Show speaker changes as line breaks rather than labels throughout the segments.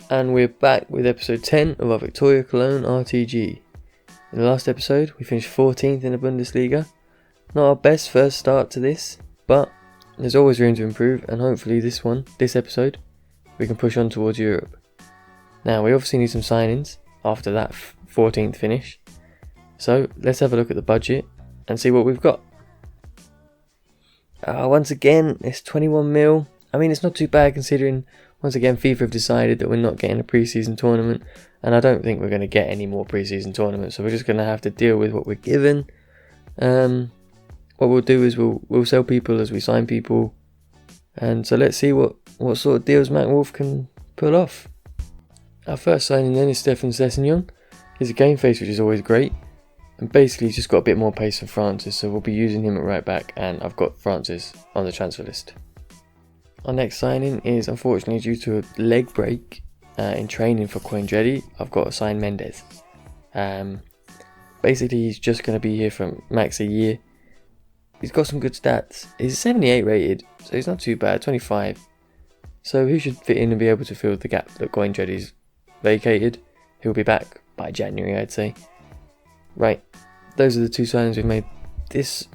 And we're back with episode 10 of our Viktoria Köln RTG. In the last episode, we finished 14th in the Bundesliga. Not our best first start to this, but there's always room to improve, and hopefully this episode, we can push on towards Europe. Now, we obviously need some signings after that 14th finish. So, let's have a look at the budget and see what we've got. Once again, it's 21 mil. I mean, it's not too bad considering, once again, FIFA have decided that we're not getting a pre-season tournament, and I don't think we're going to get any more pre-season tournaments, so we're just going to have to deal with what we're given. What we'll do is we'll sell people as we sign people, and so let's see what sort of deals Matt Wolf can pull off. Our first signing then is Stefan Sessegnon. He's a game face, which is always great, and basically he's just got a bit more pace than Francis, so we'll be using him at right back, and I've got Francis on the transfer list. Our next signing is, unfortunately, due to a leg break in training for Coindretti, I've got to sign Mendes. Basically, he's just going to be here for max a year. He's got some good stats. He's 78 rated, so he's not too bad, 25. So he should fit in and be able to fill the gap that Coindretti's vacated. He'll be back by January, I'd say. Right, those are the two signings we've made this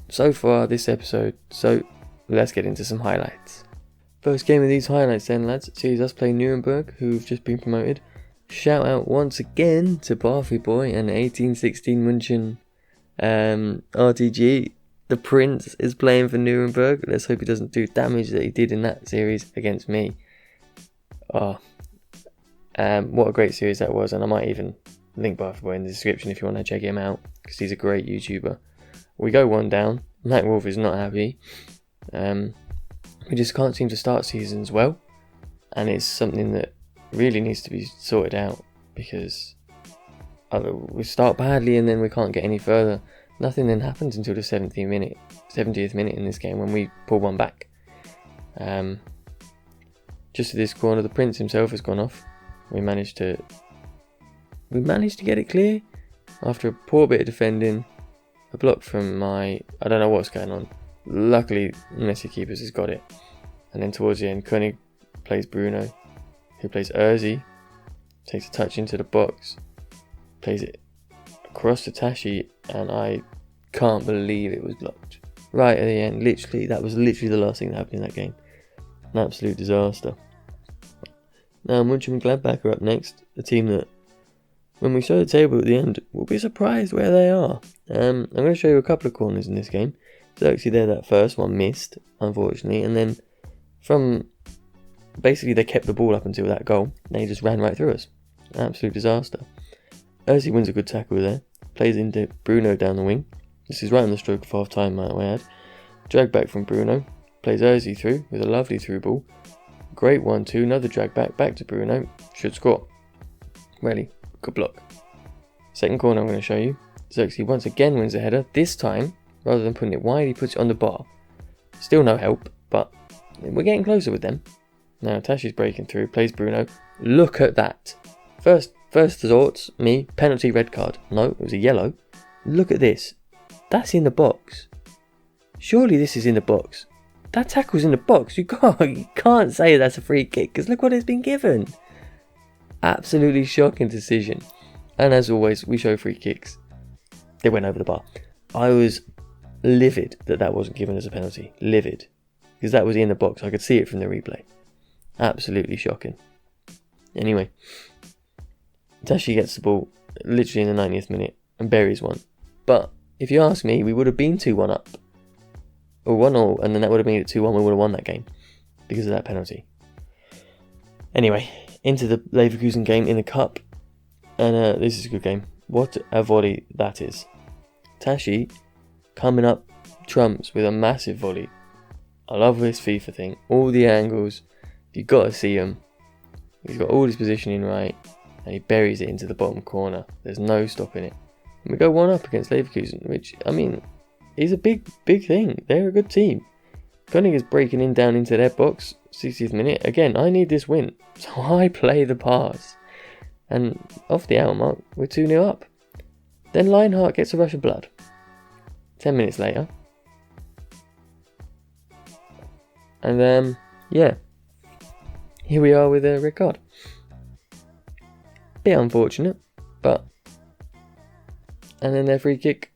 episode, so let's get into some highlights. First game of these highlights then, lads, sees us play Nuremberg, who've just been promoted. Shout out once again to Barfieboy and 1816 Munchen RTG. The Prince is playing for Nuremberg. Let's hope he doesn't do damage that he did in that series against me. What a great series that was, and I might even link Barfieboy in the description if you want to check him out, because he's a great YouTuber. We go one down. Matt Wolf is not happy. We just can't seem to start seasons well, and it's something that really needs to be sorted out, because we start badly and then we can't get any further. Nothing then happens until the 70th minute in this game when we pull one back. Just to this corner, the Prince himself has gone off. We managed to get it clear after a poor bit of defending, a block from I don't know what's going on. Luckily, Messi Keepers has got it. And then towards the end, Koenig plays Bruno, who plays Urzi, takes a touch into the box, plays it across to Tashi, and I can't believe it was blocked. Right at the end, that was literally the last thing that happened in that game. An absolute disaster. Now, Munchen Gladbach are up next, a team that, when we show the table at the end, we'll be surprised where they are. I'm going to show you a couple of corners in this game. So actually there, that first one missed, unfortunately, and then basically they kept the ball up until that goal, and they just ran right through us. An absolute disaster. Urzi wins a good tackle there, plays into Bruno down the wing. This is right on the stroke of half time, might I add. Drag back from Bruno, plays Urzi through with a lovely through ball. Great 1-2, another drag back to Bruno, should score. Really, good block. Second corner I'm going to show you. Xerxes once again wins a header, this time, rather than putting it wide, he puts it on the bar. Still no help, but we're getting closer with them. Now Tashi's breaking through, plays Bruno. Look at that. First thoughts, penalty, red card. No, it was a yellow. Look at this. That's in the box. Surely this is in the box. That tackle's in the box. You can't say that's a free kick, because look what it's been given. Absolutely shocking decision. And as always, we show free kicks. They went over the bar. I was livid that wasn't given as a penalty. Livid. Because that was in the box. I could see it from the replay. Absolutely shocking. Anyway. Tashi gets the ball literally in the 90th minute and buries one. But if you ask me, we would have been 2-1 up. Or 1-0, and then that would have made it 2-1. We would have won that game because of that penalty. Anyway, into the Leverkusen game in the cup. And this is a good game. What a volley that is. Tashi coming up trumps with a massive volley. I love this FIFA thing. All the angles. You've got to see him. He's got all his positioning right. And he buries it into the bottom corner. There's no stopping it. And we go 1-up against Leverkusen, which, I mean, is a big thing. They're a good team. Koenig is breaking in down into their box. 60th minute. Again, I need this win. So I play the pass. And off the hour mark, we're 2-0 up. Then Lionheart gets a rush of blood. 10 minutes later. And yeah. Here we are with a red card. Bit unfortunate, but... And then their free kick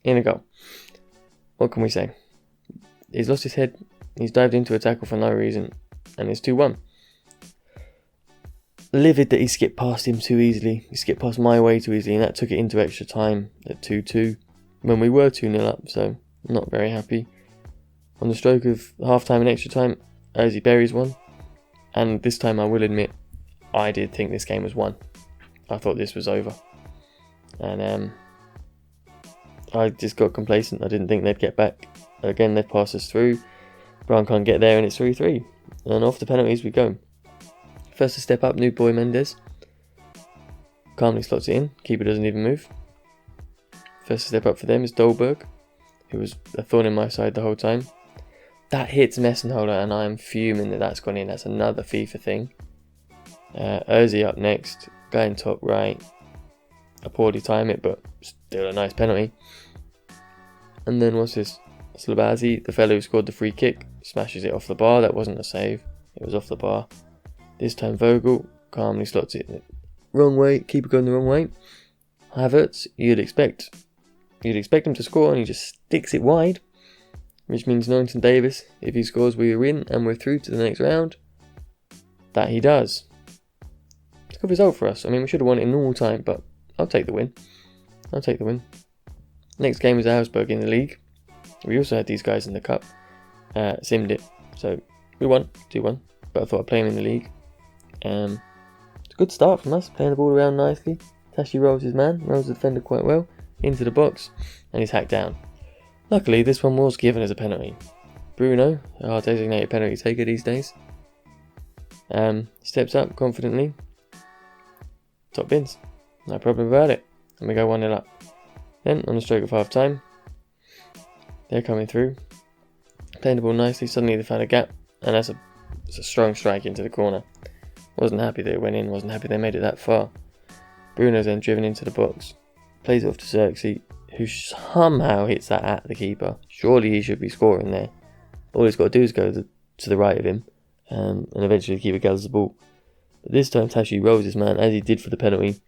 in a goal. What can we say? He's lost his head, he's dived into a tackle for no reason, and it's 2-1. Livid that he skipped past him too easily. He skipped past my way too easily, and that took it into extra time at 2-2 when we were 2-0 up, so not very happy. On the stroke of half-time and extra time, Ozzy buries one, and this time I will admit, I did think this game was won. I thought this was over, and I just got complacent. I didn't think they'd get back. Again, they'd pass us through. Brown can't get there, and it's 3-3. And off the penalties we go. First to step up, new boy Mendes. Calmly slots it in. Keeper doesn't even move. First to step up for them is Dolberg, who was a thorn in my side the whole time. That hits Messenholder, and I am fuming that that's gone in. That's another FIFA thing. Ozzy up next. Guy in top right. I poorly time it, but still a nice penalty. And then what's this? Slabazi, the fellow who scored the free kick, smashes it off the bar. That wasn't a save. It was off the bar. This time Vogel calmly slots it wrong way. Keeper going the wrong way. Havertz, you'd expect him to score, and he just sticks it wide, which means Norrington Davis, if he scores, we win and we're through to the next round. That he does. It's a good result for us. I mean, we should have won it in normal time, but I'll take the win. Next game was Augsburg in the league. We also had these guys in the cup. Simmed it. So we won 2-1. But I thought I'd play him in the league. It's a good start from us. Playing the ball around nicely. Tashi rolls his man. Rolls the defender quite well. Into the box. And he's hacked down. Luckily, this one was given as a penalty. Bruno, our designated penalty taker these days, steps up confidently. Top bins. No problem about it. And we go 1-0 up. Then, on the stroke of half time, they're coming through. Playing the ball nicely. Suddenly they found a gap. And that's a strong strike into the corner. Wasn't happy that it went in. Wasn't happy they made it that far. Bruno's then driven into the box. Plays it off to Xerxes, who somehow hits that at the keeper. Surely he should be scoring there. All he's got to do is go to the right of him. And eventually the keeper gathers the ball. But this time Tashi rolls his man, as he did for the penalty,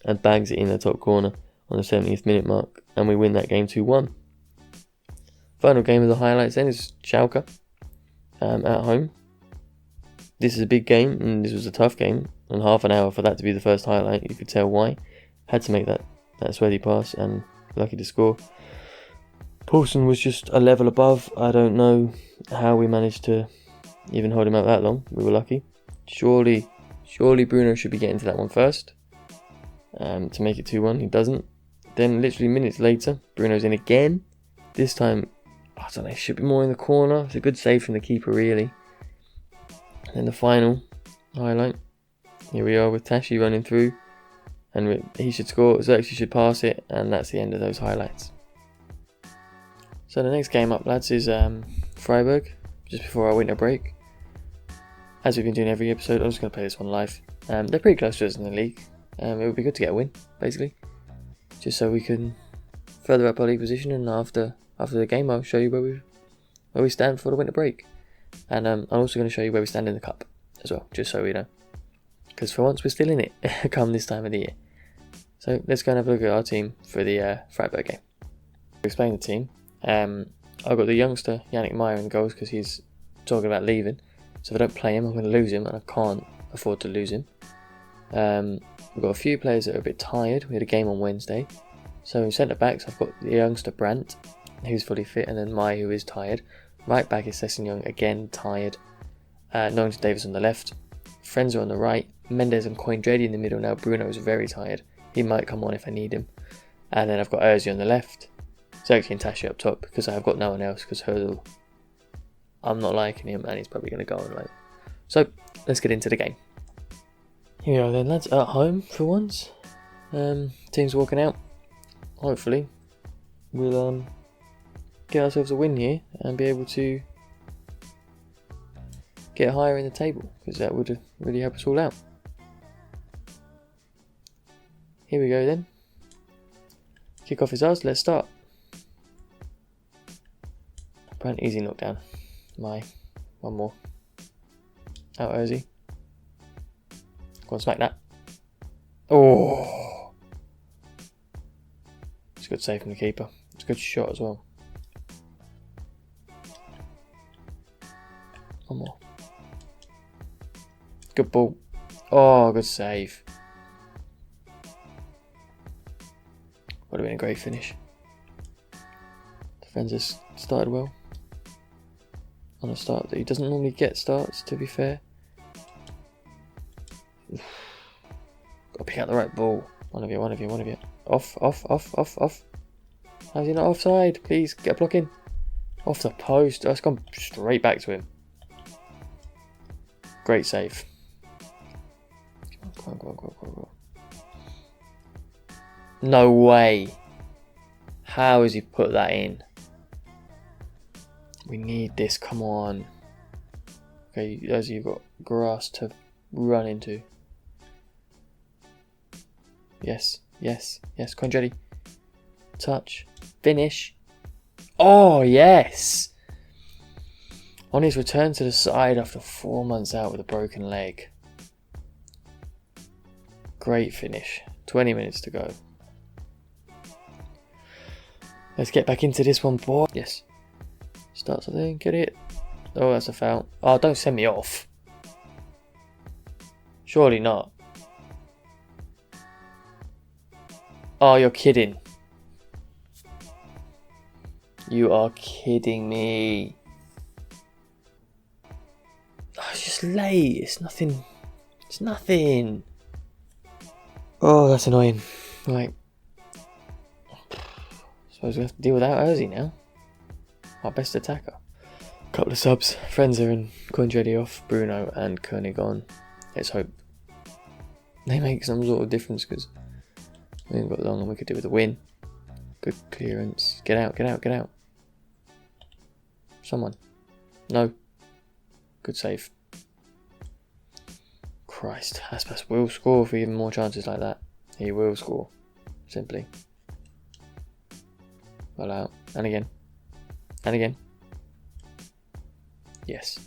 and bangs it in the top corner on the 70th minute mark. And we win that game 2-1. Final game of the highlights then is Schalke at home. This is a big game, and this was a tough game. And half an hour for that to be the first highlight, you could tell why. Had to make that sweaty pass, and lucky to score. Paulson was just a level above. I don't know how we managed to even hold him out that long. We were lucky. Surely Bruno should be getting to that one first to make it 2-1. He doesn't. Then literally minutes later, Bruno's in again. This time, I don't know, he should be more in the corner. It's a good save from the keeper, really. And then the final highlight. Here we are with Tashi running through. And he should score, Xerxes should pass it, and that's the end of those highlights. So the next game up, lads, is Freiburg, just before our winter break. As we've been doing every episode, I'm just going to play this one live. They're pretty close to us in the league. It would be good to get a win, basically. Just so we can further up our league position, and after the game I'll show you where we stand for the winter break. And I'm also going to show you where we stand in the cup as well, just so we know. Because for once we're still in it, come this time of the year. So let's go and have a look at our team for the Freiburg game. To explain the team, I've got the youngster Yannick Meyer in goals because he's talking about leaving. So if I don't play him, I'm going to lose him, and I can't afford to lose him. We've got a few players that are a bit tired. We had a game on Wednesday. So in centre backs, I've got the youngster Brandt, who's fully fit, and then Meyer, who is tired. Right back is Sessegnon, again tired. Norrington Davis on the left. Frenzer on the right. Mendes and Coindredi in the middle now. Bruno is very tired. He might come on if I need him. And then I've got Ozzy on the left. Xerxes and Tashi up top because I've got no one else because Herzl, I'm not liking him and he's probably going to go on right. So let's get into the game. Here we are then, lads, at home for once. Team's walking out. Hopefully we'll get ourselves a win here and be able to get higher in the table because that would really help us all out. Here we go then. Kick-off is ours, let's start. Brand easy knockdown. One more. Out Ozzy. Go on, smack that. Oh! It's a good save from the keeper. It's a good shot as well. One more. Good ball. Oh, good save. Would have been a great finish. Defense has started well. On a start that he doesn't normally get starts, to be fair. Gotta pick out the right ball. One of you. Off. How's he not offside? Please, get a block in. Off the post. Oh, it's gone straight back to him. Great save. Come on. No way. How has he put that in? We need this, come on. Okay, as you've got grass to run into. Yes. Condretti. Touch. Finish. Oh, yes. On his return to the side after 4 months out with a broken leg. Great finish. 20 minutes to go. Let's get back into this one, boy. Yes. Starts, I think. Get it. Oh, that's a foul. Oh, don't send me off. Surely not. Oh, you're kidding. You are kidding me. Oh, it's just late. It's nothing. It's nothing. Oh, that's annoying. Right. Suppose we have to deal with that Ozzy now. Our best attacker. Couple of subs. Frenzer and Condretti off. Bruno and Koenig on. Let's hope they make some sort of difference, because we haven't got long and we could do with a win. Good clearance. Get out. Someone. No. Good save. Christ. Aspas will score for even more chances like that. He will score. Simply. Well out. And again. Yes.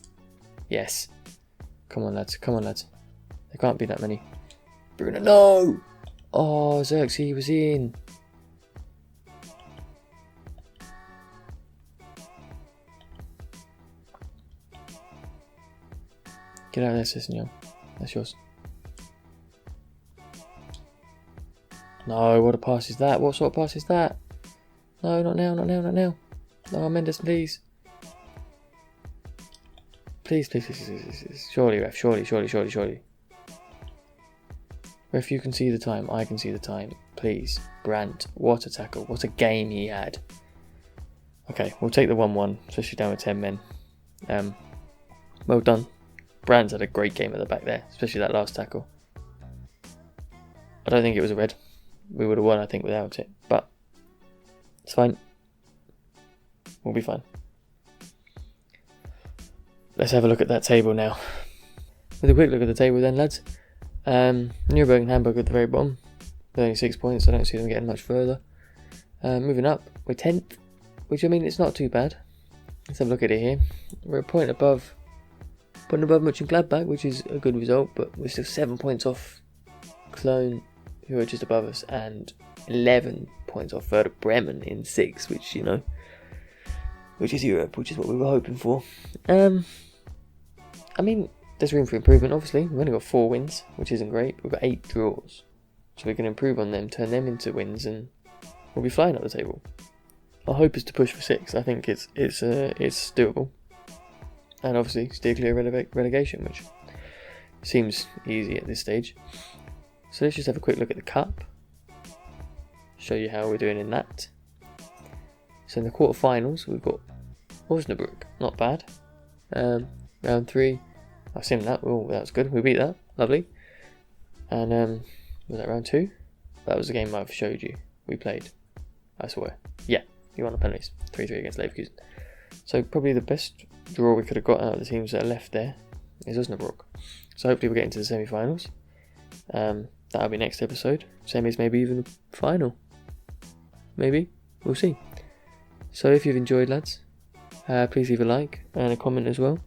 Come on, lads. There can't be that many. Bruno, no! Oh, Xerxes was in. Get out of there, Sissignon. That's yours. No, what a pass is that? What sort of pass is that? No, not now. No, Mendes, please. Please. Surely, ref. Surely. Ref, you can see the time. I can see the time. Please. Brandt. What a tackle. What a game he had. Okay, we'll take the 1-1, especially down with 10 men. Well done. Brandt's had a great game at the back there, especially that last tackle. I don't think it was a red. We would have won, I think, without it. But it's fine. We'll be fine. Let's have a look at that table now. With a quick look at the table then, lads. Nuremberg and Hamburg at the very bottom. With only 6 points. I don't see them getting much further. Moving up, we're 10th. Which, I mean, it's not too bad. Let's have a look at it here. We're a point above Mönchengladbach, which is a good result. But we're still 7 points off Köln, who are just above us. And 11 points off Werder Bremen in 6th, which, you know, which is Europe, which is what we were hoping for. I mean, there's room for improvement, obviously. We've only got 4 wins, which isn't great. We've got 8 draws. So we can improve on them, turn them into wins, and we'll be flying up the table. Our hope is to push for 6. I think it's doable. And obviously, steer clear of relegation, which seems easy at this stage. So let's just have a quick look at the cup. Show you how we're doing in that. So in the quarterfinals, we've got Osnabrück. Not bad. Round 3. I've seen that. Oh, that was good. We beat that. Lovely. And was that round 2? That was the game I've showed you. We played. I swear. Yeah, we won the penalties. 3-3 against Leverkusen. So probably the best draw we could have got out of the teams that are left there is Osnabrück. So hopefully we'll get into the semi-finals. That'll be next episode. Semis, maybe even the final. Maybe. We'll see. So if you've enjoyed, lads, please leave a like and a comment as well.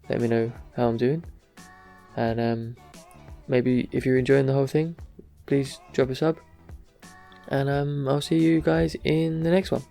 Let me know how I'm doing. And maybe if you're enjoying the whole thing, please drop a sub. And I'll see you guys in the next one.